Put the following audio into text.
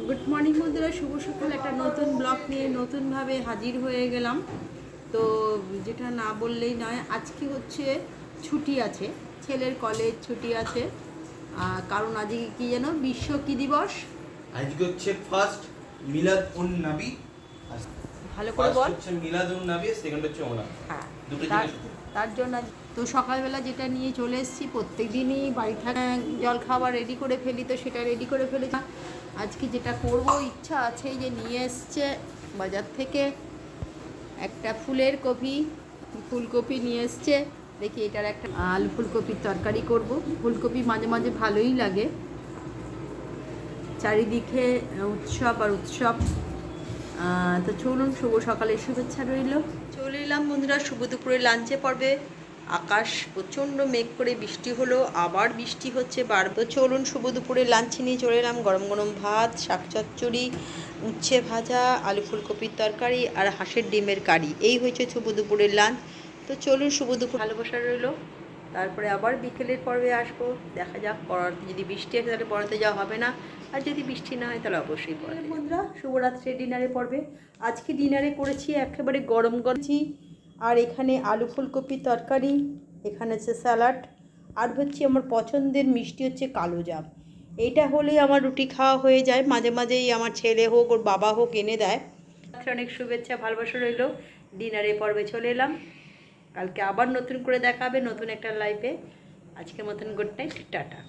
Good morning বন্ধুরা, শুভ সকাল। একটা নতুন ব্লগ নিয়ে নতুনভাবে হাজির হয়ে গেলাম। তো যেটা না বললেই নয়, আজকে হচ্ছে ছুটি আছে, ছেলের কলেজ ছুটি আছে। কারণ আজকে কি যেন বিশ্ব কি দিবস? আজকে হচ্ছে ফার্স্ট মিলাদ উন নবী। ভালো করে বল। হচ্ছে মিলাদ উন নবী, সেকেন্ড হচ্ছে ওনাম। হ্যাঁ, দুটো তার জিনিস। তার জন্য তো সকালবেলা যেটা নিয়ে চলে এসেছি, প্রত্যেক দিনই বাড়ি থাকা জল খাবার রেডি করে ফেলি, তো সেটা রেডি করে ফেলেছি। আজকে যেটা করব ইচ্ছা আছে, যে নিয়ে এসছে বাজার থেকে একটা ফুলকপি নিয়ে এসছে। দেখি এটার একটা আলু ফুলকপির তরকারি করব। ফুলকপি মাঝে মাঝে ভালোই লাগে, চারিদিকে উৎসব আর উৎসব। তো চলুন, শুভ সকালের শুভেচ্ছা রইল। চলে এলাম বন্ধুরা শুভ দুপুরে লাঞ্চে পর্বে। আকাশ প্রচণ্ড মেঘ করে বৃষ্টি হলো, আবার বৃষ্টি হচ্ছে তো চলুন, শুভ দুপুরে লাঞ্চ নিয়ে চলে এলাম। গরম গরম ভাত, শাক চচ্চড়ি, উচ্ছে ভাজা, আলু ফুলকপির তরকারি আর হাঁসের ডিমের কারি। এই হয়েছে শুভ দুপুরের লাঞ্চ। তো চলুন, শুভ দুপুর ভালোবাসা রইল। তারপরে আবার বিকেলের পর্বে আসবো। দেখা যাক, পড়াতে যদি বৃষ্টি আসে তাহলে পড়াতে যাওয়া হবে না, আর যদি বৃষ্টি না হয় তাহলে অবশ্যই পড়াতে। বন্ধুরা, শুভরাত্রি ডিনারে পর্বে আজকে ডিনারে করেছি একেবারে গরম গরম, আর এখানে আলু ফুলকপির তরকারি, এখানে হচ্ছে স্যালাড, আর হচ্ছে আমার পছন্দের মিষ্টি হচ্ছে কালো জাম। এইটা হলেই আমার রুটি খাওয়া হয়ে যায়। মাঝে মাঝেই আমার ছেলে হোক ওর বাবা হোক এনে দেয়। অনেক শুভেচ্ছা ভালোবাসা রইল। ডিনারে পর্বে চলে এলাম। কালকে আবার নতুন করে দেখা হবে নতুন একটা লাইফে। আজকের মতন গুড নাইট, টাটা।